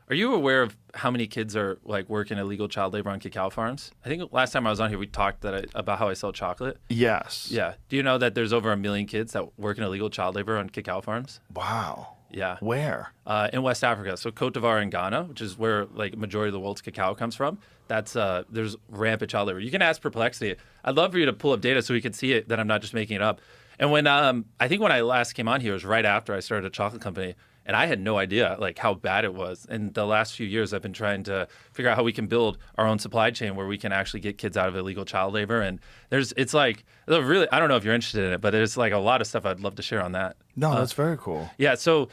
Are you aware of how many kids are like working illegal child labor on cacao farms? I think last time I was on here, we talked about how I sell chocolate. Yes. Yeah. Do you know that there's over 1 million kids that work in illegal child labor on cacao farms? Wow. Yeah. Where? In West Africa. So Cote d'Ivoire and Ghana, which is where like majority of the world's cacao comes from. That's there's rampant child labor. You can ask Perplexity. I'd love for you to pull up data so we can see it, that I'm not just making it up. And when I think when I last came on here, it was right after I started a chocolate company. And I had no idea like how bad it was. And the last few years, I've been trying to figure out how we can build our own supply chain where we can actually get kids out of illegal child labor. And it's like really, I don't know if you're interested in it, but there's like a lot of stuff I'd love to share on that. No, that's very cool. Yeah. So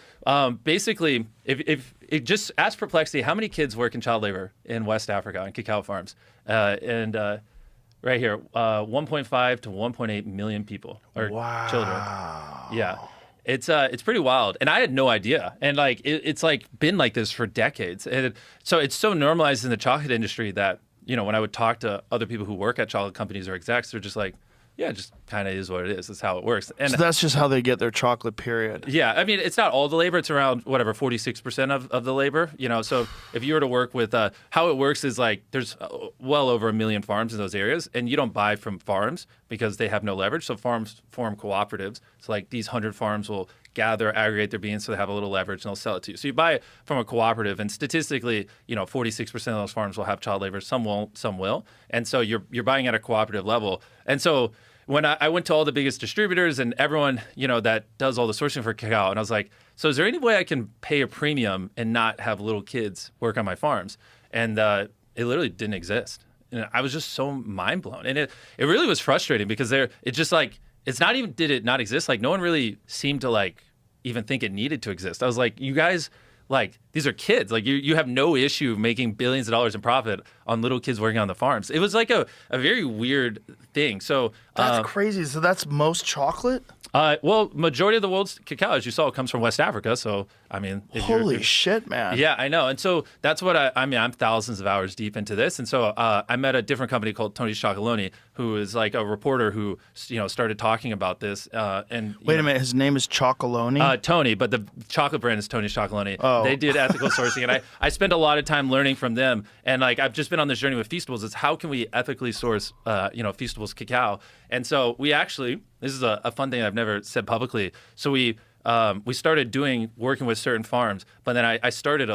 basically, if it just ask Perplexity, how many kids work in child labor in West Africa on cacao farms? Right here, 1.5 to 1.8 million people or children. Yeah. It's pretty wild, and I had no idea. And like it's like been like this for decades, and so it's so normalized in the chocolate industry that when I would talk to other people who work at chocolate companies or execs, they're just like, yeah, it just kind of is what it is. That's how it works. And so that's just how they get their chocolate, period. Yeah, I mean, it's not all the labor. It's around 46% of the labor. So if you were to work with, how it works is like there's well over 1 million farms in those areas, and you don't buy from farms because they have no leverage. So farms form cooperatives. So like these 100 farms will gather, aggregate their beans so they have a little leverage, and they'll sell it to you. So you buy it from a cooperative, and statistically, 46% of those farms will have child labor. Some won't, some will. And so you're buying at a cooperative level. And so when I went to all the biggest distributors and everyone, that does all the sourcing for cacao, and I was like, so is there any way I can pay a premium and not have little kids work on my farms? And it literally didn't exist. And I was just so mind blown. And it really was frustrating because it's not even, did it not exist? Like no one really seemed to like even think it needed to exist. I was like, you guys, like these are kids. Like you have no issue making billions of dollars in profit on little kids working on the farms. It was like a very weird thing. So that's crazy. So that's most chocolate? Well, majority of the world's cacao, as you saw, comes from West Africa. So, I mean, holy shit, man. Yeah, I know. And so that's what I'm thousands of hours deep into this. And so I met a different company called Tony's Chocolonely, who is like a reporter who, started talking about this. And wait a minute, his name is Chocolonely? Tony, but the chocolate brand is Tony's Chocolonely. Oh. They did ethical sourcing, and I spent a lot of time learning from them. And like I've just been on this journey with Feastables. Is how can we ethically source, Feastables cacao? And so we actually, this is a fun thing I've never said publicly. So we started working with certain farms, but then I started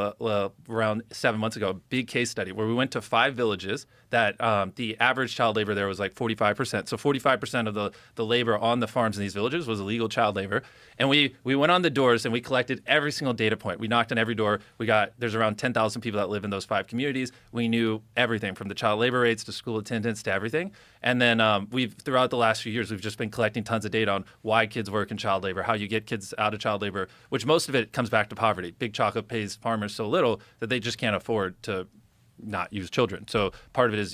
around 7 months ago a big case study where we went to 5 villages that the average child labor there was like 45%. So 45% of the labor on the farms in these villages was illegal child labor. And we went on the doors and we collected every single data point. We knocked on every door. There's around 10,000 people that live in those 5 communities. We knew everything from the child labor rates to school attendance to everything. And then throughout the last few years, we've just been collecting tons of data on why kids work in child labor, how you get kids out of child labor, which most of it comes back to poverty. Big Chocolate pays farmers so little that they just can't afford to not use children. So part of it is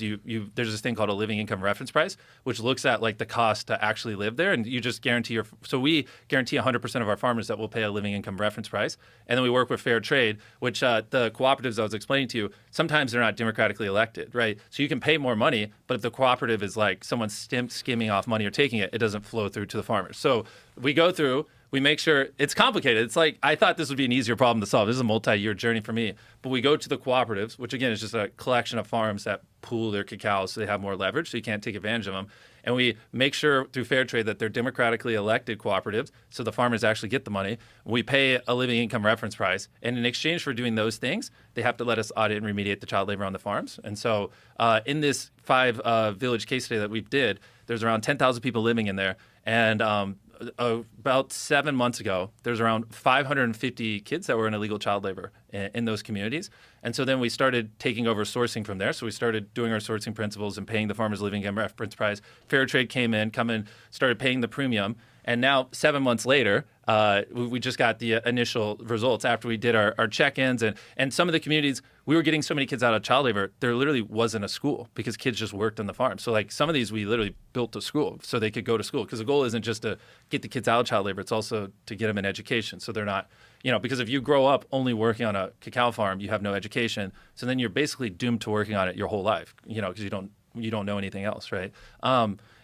there's this thing called a living income reference price, which looks at like the cost to actually live there, and you just guarantee so we guarantee 100% of our farmers that will pay a living income reference price. And then we work with fair trade, which the cooperatives I was explaining to you, sometimes they're not democratically elected, right? So you can pay more money, but if the cooperative is like someone skimming off money or taking it, it doesn't flow through to the farmers. So we go through, we make sure it's complicated. It's like, I thought this would be an easier problem to solve. This is a multi-year journey for me. But we go to the cooperatives, which again is just a collection of farms that pool their cacao so they have more leverage, so you can't take advantage of them. And we make sure through fair trade that they're democratically elected cooperatives, so the farmers actually get the money. We pay a living income reference price. And in exchange for doing those things, they have to let us audit and remediate the child labor on the farms. And so in this 5 village case study that we did, there's around 10,000 people living in there. And about 7 months ago, there's around 550 kids that were in illegal child labor in those communities. And so then we started taking over sourcing from there. So we started doing our sourcing principles and paying the farmers living income reference price. Fair trade came in, started paying the premium. And now 7 months later, we just got the initial results after we did our check-ins. And some of the communities, we were getting so many kids out of child labor, there literally wasn't a school because kids just worked on the farm. So like some of these, we literally built a school so they could go to school, because the goal isn't just to get the kids out of child labor, it's also to get them an education. So they're not, because if you grow up only working on a cacao farm, you have no education. So then you're basically doomed to working on it your whole life, because you don't know anything else, right?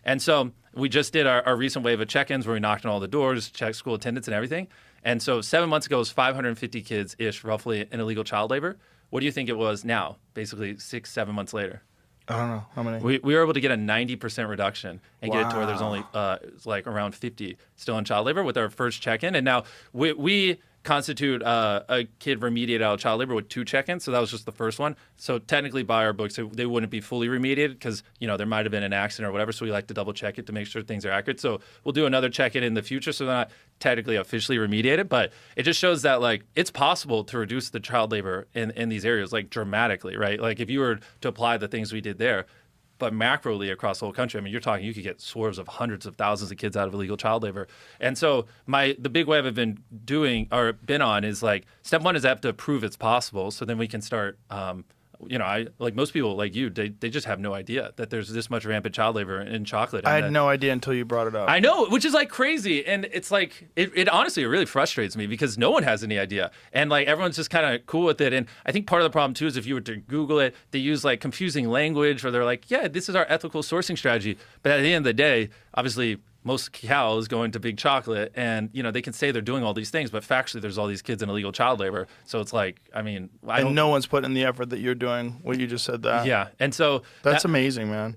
And so we just did our recent wave of check-ins where we knocked on all the doors, checked school attendance and everything. And so 7 months ago, it was 550 kids ish, roughly, in illegal child labor. What do you think it was now, basically 6-7 months later? I don't know. How many? We were able to get a 90% reduction and get it to where there's only like around 50 still in child labor with our first check-in. And now we constitute a kid remediated out of child labor with 2 check-ins. So that was just the first one. So technically by our books, they wouldn't be fully remediated because, there might have been an accident or whatever. So we like to double check it to make sure things are accurate. So we'll do another check-in in the future. So they're not technically officially remediated, but it just shows that like it's possible to reduce the child labor in these areas like dramatically, right? Like if you were to apply the things we did there, but macroly across the whole country, I mean, you're talking, you could get swarms of hundreds of thousands of kids out of illegal child labor. And so the big wave I've been doing or been on is like, step one is I have to prove it's possible. So then we can start, I like most people like you, they just have no idea that there's this much rampant child labor in chocolate. I had no idea until you brought it up. I know, which is like crazy. And it's like, it honestly, it really frustrates me because no one has any idea. And like everyone's just kind of cool with it. And I think part of the problem too is if you were to Google it, they use like confusing language or they're like, yeah, this is our ethical sourcing strategy. But at the end of the day, obviously, most cacao is going to big chocolate, and they can say they're doing all these things, but factually there's all these kids in illegal child labor. So it's like, I mean, no one's putting in the effort that you're doing. What you just said that. Yeah, and so that's amazing, man.